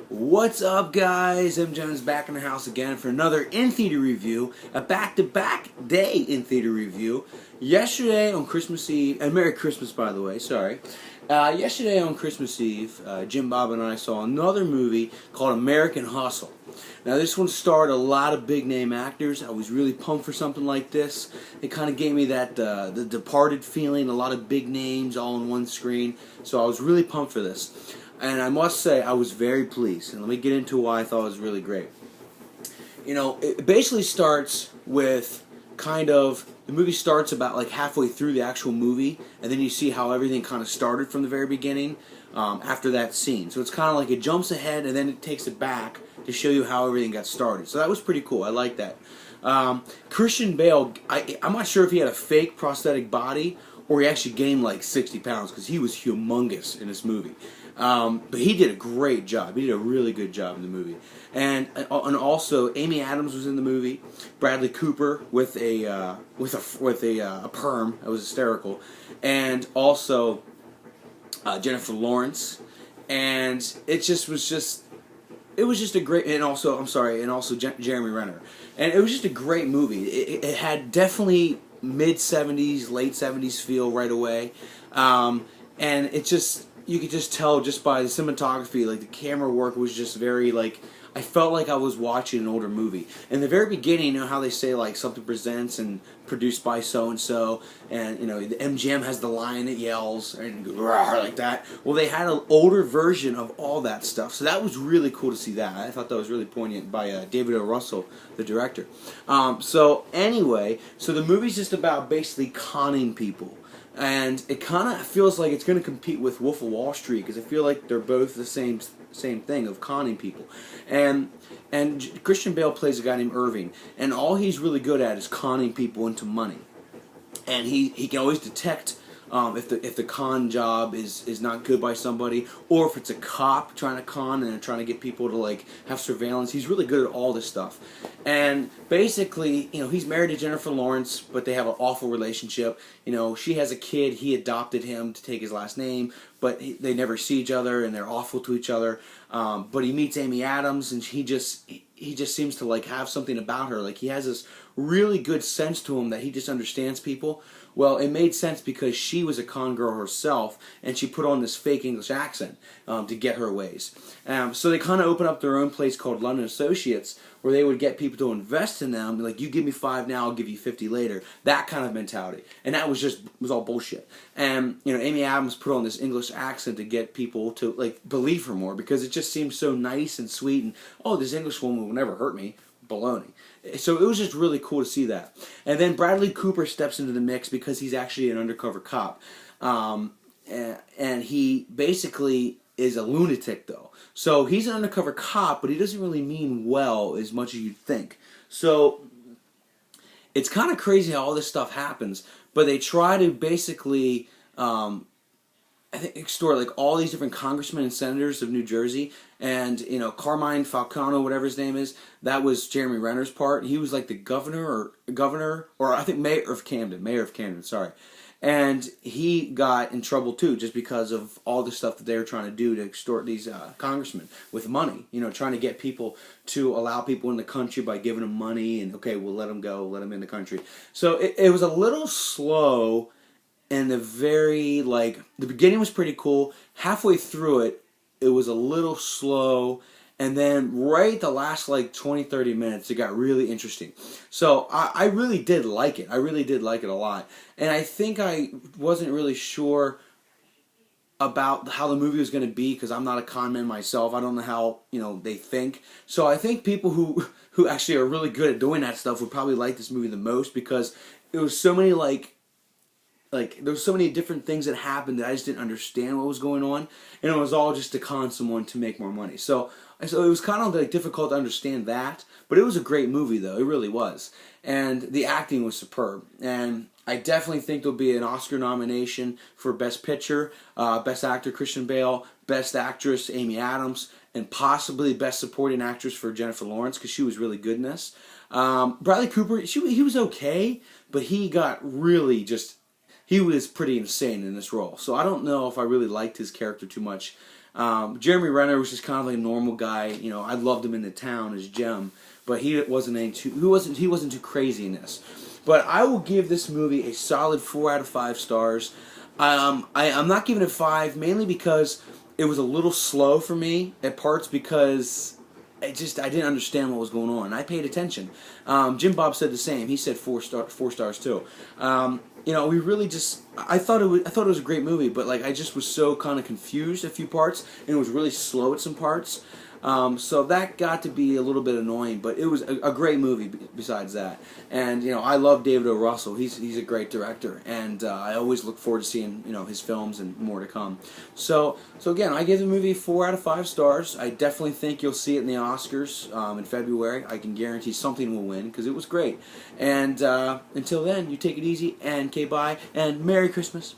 What's up, guys? M. Jones back in the house again for another in-theater review, a back-to-back day in-theater review. Yesterday on Christmas Eve, and Merry Christmas, by the way, sorry. Yesterday on Christmas Eve, Jim Bob and I saw another movie called American Hustle. Now, this one starred a lot of big-name actors. I was really pumped for something like this. It kind of gave me that The Departed feeling, a lot of big names all on one screen, so I was really pumped for this. And I must say, I was very pleased. And let me get into why I thought it was really great. You know, it basically starts with the movie starts about like halfway through the actual movie, and then you see how everything kind of started from the very beginning after that scene. So it's kind of like it jumps ahead, and then it takes it back to show you how everything got started. So that was pretty cool. I like that. Christian Bale, I'm not sure if he had a fake prosthetic body or he actually gained like 60 pounds because he was humongous in this movie. But he did a great job. He did a really good job in the movie. And also Amy Adams was in the movie. Bradley Cooper with a perm. That was hysterical. And also Jennifer Lawrence. And it was just a great, and also Jeremy Renner. And it was just a great movie. It had definitely mid-70s, late 70s feel right away. And it just, you could just tell just by the cinematography, like the camera work was just very like, I felt like I was watching an older movie. In the very beginning, you know how they say like something presents and produced by so and so, and you know the MGM has the lion that yells and like that. Well, they had an older version of all that stuff, so that was really cool to see that. I thought that was really poignant by David O. Russell, the director. So the movie's just about basically conning people. And it kind of feels like it's going to compete with Wolf of Wall Street because I feel like they're both the same thing of conning people. And Christian Bale plays a guy named Irving, and all he's really good at is conning people into money. And he can always detect if the con job is not good by somebody, or if it's a cop trying to con and trying to get people to like have surveillance. He's really good at all this stuff. And basically, you know, he's married to Jennifer Lawrence, but they have an awful relationship. You know, she has a kid. He adopted him to take his last name, but they never see each other, and they're awful to each other. But he meets Amy Adams, and he just seems to like have something about her. Like he has this really good sense to him that he just understands people. Well, it made sense because she was a con girl herself, and she put on this fake English accent to get her ways. So they kind of open up their own place called London Associates, where they would get people to invest in them. Like, you give me 5 now, I'll give you 50 later. That kind of mentality. And that was all bullshit. And, you know, Amy Adams put on this English accent to get people to, like, believe her more because it just seemed so nice and sweet and, oh, this English woman will never hurt me. Baloney. So it was just really cool to see that. And then Bradley Cooper steps into the mix because he's actually an undercover cop. And he basically is a lunatic, though. So he's an undercover cop, but he doesn't really mean well as much as you'd think. So it's kind of crazy how all this stuff happens, but they try to basically I think extort like all these different congressmen and senators of New Jersey, and you know Carmine Falcone, whatever his name is, that was Jeremy Renner's part. He was like the governor, or I think mayor of Camden. Sorry, and he got in trouble too just because of all the stuff that they were trying to do to extort these congressmen with money. You know, trying to get people to allow people in the country by giving them money, and okay, we'll let them go, let them in the country. So it was a little slow. And the beginning was pretty cool. Halfway through it, it was a little slow. And then right the last 20-30 minutes, it got really interesting. So I really did like it. I really did like it a lot. And I think I wasn't really sure about how the movie was going to be because I'm not a con man myself. I don't know how, you know, they think. So I think people who actually are really good at doing that stuff would probably like this movie the most because there was so many there was so many different things that happened that I just didn't understand what was going on, and it was all just to con someone to make more money. So it was kind of difficult to understand that, but it was a great movie though. It really was, and the acting was superb. And I definitely think there'll be an Oscar nomination for Best Picture, Best Actor Christian Bale, Best Actress Amy Adams, and possibly Best Supporting Actress for Jennifer Lawrence because she was really good in this. Bradley Cooper, he was okay, but he got really just. He was pretty insane in this role. So I don't know if I really liked his character too much. Jeremy Renner was just kind of like a normal guy. You know, I loved him in The Town as Jem, but he wasn't too crazy in this. But I will give this movie a solid 4 out of 5 stars. I'm not giving it 5 mainly because it was a little slow for me at parts because I didn't understand what was going on. I paid attention. Jim Bob said the same. He said 4 stars too. You know, we really just I thought it was a great movie, but like I just was so kind of confused at a few parts, and it was really slow at some parts. So that got to be a little bit annoying, but it was a great movie besides that. And, you know, I love David O. Russell. He's a great director, and I always look forward to seeing, you know, his films and more to come. So again, I give the movie 4 out of 5 stars. I definitely think you'll see it in the Oscars in February. I can guarantee something will win because it was great. And until then, you take it easy, and bye, and Merry Christmas.